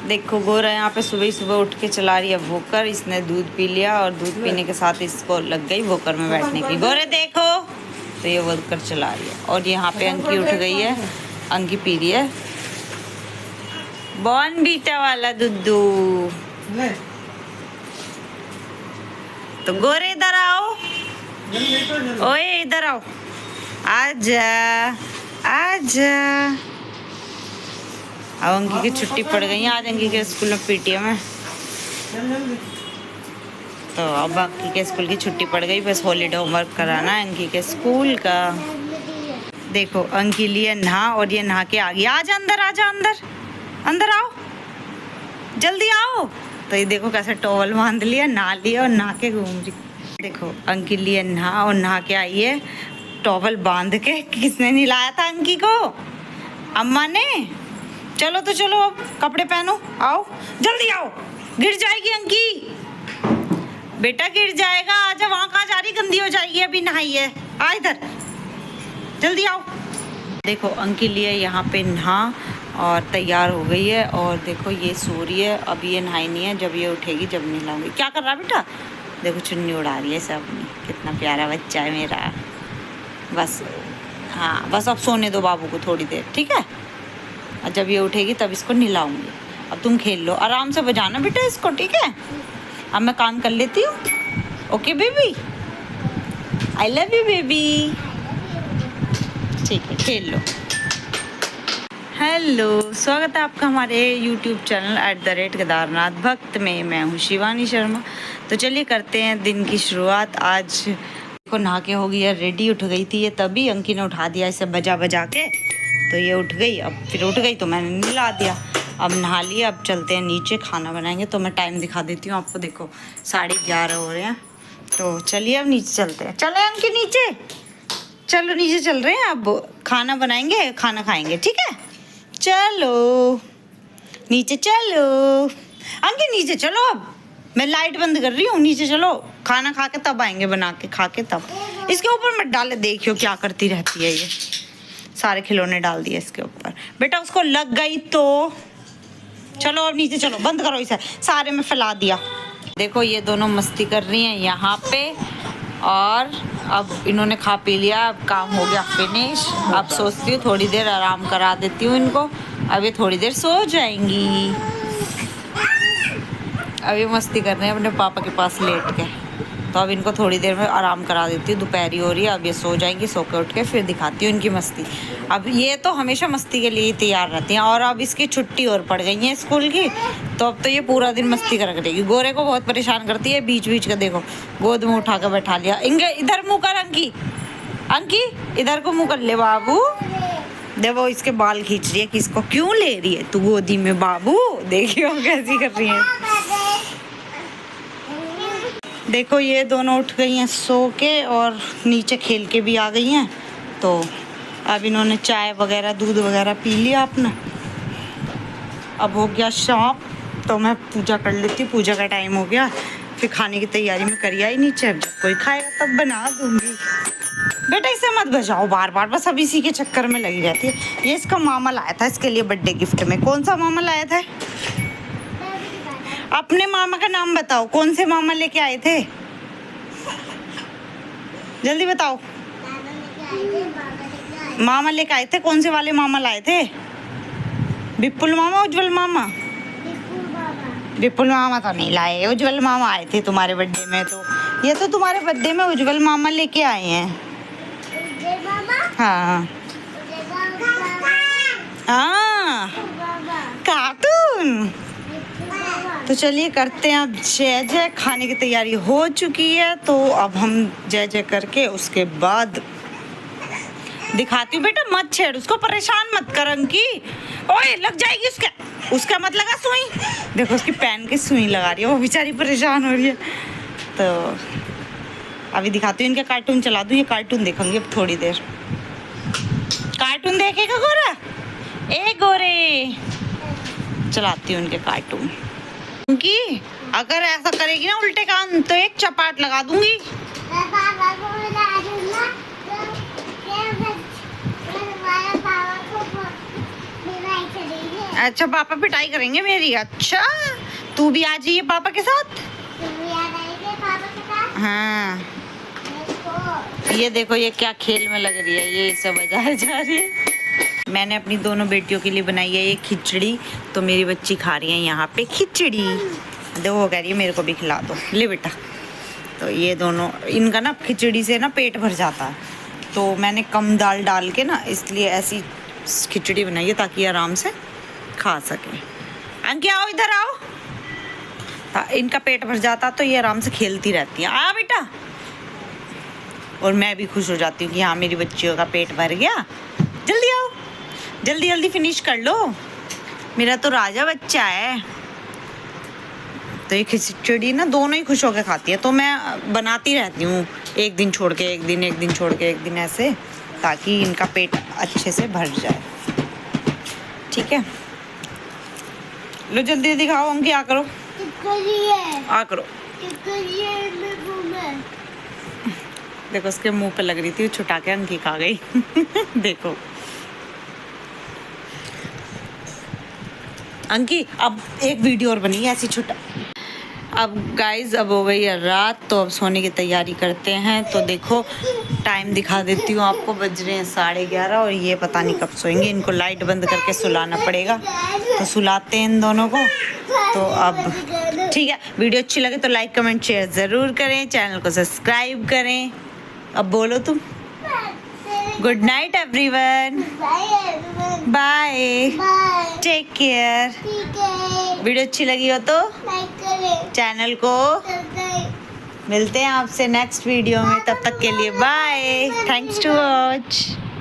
देखो गोरा यहाँ पे सुबह ही सुबह उठ के चला रही है वॉकर। इसने दूध पी लिया और दूध पीने के साथ इसको लग गई वॉकर में बैठने की। गोरे देखो, तो ये वॉकर चला रही है। और यहाँ पे अंकी उठ गई है, अंकी पी रही है बॉर्नवीटा वाला दूध। तो गोरे इधर आओ, ओए इधर आओ, आजा आजा। अब अंकी की छुट्टी पड़ गई है, आज अंकी के स्कूल में पीटीएम है, तो अब अंकी के स्कूल की छुट्टी पड़ गई। बस हॉलीडे होमवर्क कराना है अंकी के स्कूल का। देखो अंकी लिए नहा और ये नहा के आ गई। आजा अंदर, आजा अंदर, अंदर आओ, जल्दी आओ। तो ये देखो कैसे टॉवल बांध लिया, नहा लिया और नहा के घूम रही। देखो अंकी लिए नहा और नहा के आई है टॉवल बांध के। किसने नहलाया था अंकी को? अम्मा ने। चलो तो चलो, अब कपड़े पहनो, आओ जल्दी आओ, गिर जाएगी अंकी, बेटा गिर जाएगा। आजा, वहाँ कहाँ जा रही, गंदी हो जाएगी, अभी नहाई है। आ इधर, जल्दी आओ। देखो अंकी लिए यहाँ पे नहा और तैयार हो गई है। और देखो ये सो रही है, अभी ये नहाई नहीं है, जब ये उठेगी जब नहलाऊंगी। क्या कर रहा बेटा? देखो चुन्नी उड़ा रही है सब। कितना प्यारा बच्चा है मेरा। बस हाँ, बस अब सोने दो बाबू को थोड़ी देर, ठीक है? और जब ये उठेगी तब इसको नहलाऊंगी। अब तुम खेल लो, आराम से बजाना बेटा इसको, ठीक है? अब मैं काम कर लेती हूँ। Okay baby, I love you baby. ठीक है, खेल लो। हेलो, स्वागत है आपका हमारे यूट्यूब चैनल @केदारनाथ भक्त में। मैं हूँ शिवानी शर्मा। तो चलिए करते हैं दिन की शुरुआत। आज को नहा के हो गई है रेडी, उठ गई थी ये तभी, अंकी ने उठा दिया इसे बजा बजा के, तो ये उठ गई। अब फिर उठ गई तो मैंने नहला दिया। अब नहा लिया, अब चलते हैं नीचे, खाना बनाएंगे। तो मैं टाइम दिखा देती हूँ आपको। देखो 11:30 हो रहे हैं, तो चलिए अब नीचे चलते हैं। चले अंकी नीचे, चलो नीचे चल रहे हैं। अब खाना बनाएंगे, खाना खाएंगे, ठीक है? चलो नीचे चलो अंकी, नीचे चलो। अब मैं लाइट बंद कर रही हूँ, नीचे चलो। खाना खा के तब आएंगे, बना के खा के तब। इसके ऊपर मत डाले, देखियो क्या करती रहती है ये। सारे खिलौने डाल दिए इसके ऊपर। बेटा उसको लग गई तो चलो अब नीचे चलो, बंद करो इसे, सारे में फैला दिया। देखो ये दोनों मस्ती कर रही हैं यहाँ पे। और अब इन्होंने खा पी लिया, अब काम हो गया फिनिश। अब सोचती हूँ थोड़ी देर आराम करा देती हूँ इनको। अब ये थोड़ी देर सो जाएंगी। अब ये मस्ती कर रहे हैं अपने पापा के पास लेट के, तो अब इनको थोड़ी देर में आराम करा देती हूँ। दोपहरी हो रही है, अब ये सो जाएंगी। सो के उठ के फिर दिखाती हूँ इनकी मस्ती। अब ये तो हमेशा मस्ती के लिए ही तैयार रहती हैं। और अब इसकी छुट्टी और पड़ गई है स्कूल की, तो अब तो ये पूरा दिन मस्ती कर रहेगी। गोरे को बहुत परेशान करती है, बीच बीच का देखो गोद में उठा कर बैठा लिया। इंगे इधर मुँह कर अंकी, अंकी इधर को मुँह कर ले बाबू। देखो इसके बाल खींच रही है कि इसको क्यों ले रही है तू गोदी में बाबू। देखियो कैसी कर रही है। देखो ये दोनों उठ गई हैं सो के और नीचे खेल के भी आ गई हैं। तो अब इन्होंने चाय वगैरह दूध वगैरह पी लिया अपना। अब हो गया शाम, तो मैं पूजा कर लेती हूँ। पूजा का टाइम हो गया, फिर खाने की तैयारी में करी आई नीचे। अब जब कोई खाएगा तब बना दूँगी। बेटा इसे मत बजाओ बार बार, बस अब इसी के चक्कर में लगी रहती है। ये इसका मामा लाया था इसके लिए बर्थडे गिफ्ट में। कौन सा मामा लाया था? अपने मामा का नाम बताओ, कौन से मामा लेके आए थे? जल्दी बताओ। मामा लेके आए थे, कौन से वाले मामा लाए थे? विपुल मामा, उज्जवल मामा? विपुल मामा तो नहीं लाए, उज्जवल मामा आए थे तुम्हारे बर्थडे में। तो ये तो तुम्हारे बर्थडे में उज्जवल मामा लेके आए हैं। हाँ हाँ, कार्टून। तो चलिए करते हैं अब जय जय। खाने की तैयारी हो चुकी है, तो अब हम जय जय करके उसके बाद दिखाती हूँ। बेटा मत छेड़ उसको, परेशान मत कर अंकी। ओए लग जाएगी उसका मत लगा सुई। देखो उसकी पैन की सुई लगा रही है, वो बेचारी परेशान हो रही है। तो अभी दिखाती हूँ, इनका कार्टून चला दूँ। ये कार्टून देखेंगे अब थोड़ी देर। कार्टून देखेगा गोरा? ए गोरे, चलाती हूँ उनके कार्टून। कि अगर ऐसा करेगी ना उल्टे कान, तो एक चपाट लगा दूंगी। अच्छा पापा पिटाई करेंगे मेरी। अच्छा तू भी आ जाइए पापा के साथ। हाँ ये देखो ये क्या खेल में लग रही है, ये सब बजाए जा रही है। मैंने अपनी दोनों बेटियों के लिए बनाई है ये खिचड़ी, तो मेरी बच्ची खा रही है यहाँ पे खिचड़ी। दो वो कह रही है मेरे को भी खिला दो, ले बेटा। तो ये दोनों, इनका ना खिचड़ी से ना पेट भर जाता है, तो मैंने कम दाल डाल के ना इसलिए ऐसी खिचड़ी बनाई है ताकि आराम से खा सके। अंकी आओ इधर आओ। इनका पेट भर जाता तो ये आराम से खेलती रहती है। आ बेटा। और मैं भी खुश हो जाती हूँ कि हाँ मेरी बच्चियों का पेट भर गया। जल्दी आओ, जल्दी जल्दी फिनिश कर लो, मेरा तो राजा बच्चा है। तो ये खिचड़ी ना दोनों ही खुश होकर खाती है, तो मैं बनाती रहती हूँ एक दिन छोड़ के एक दिन, एक दिन छोड़ के एक दिन, ऐसे ताकि इनका पेट अच्छे से भर जाए। ठीक है लो जल्दी दिखाओ। अंकी आ करो, आ करो। देखो उसके मुंह पे लग रही थी, छुटा के अंकी खा गई। देखो अंकी अब एक वीडियो और बनी ऐसी छुटा। अब गाइज अब हो गई है रात, तो अब सोने की तैयारी करते हैं। तो देखो टाइम दिखा देती हूँ आपको, बज रहे हैं 11:30 और ये पता नहीं कब सोएंगे। इनको लाइट बंद करके सुलाना पड़ेगा, तो सुलाते हैं इन दोनों को। तो अब ठीक है, वीडियो अच्छी लगे तो लाइक कमेंट शेयर ज़रूर करें, चैनल को सब्सक्राइब करें। अब बोलो तुम। Good night everyone, bye, take care. Video अच्छी लगी हो तो चैनल को, मिलते हैं आपसे नेक्स्ट वीडियो में, तब तक के लिए बाय, थैंक्स टू वॉच।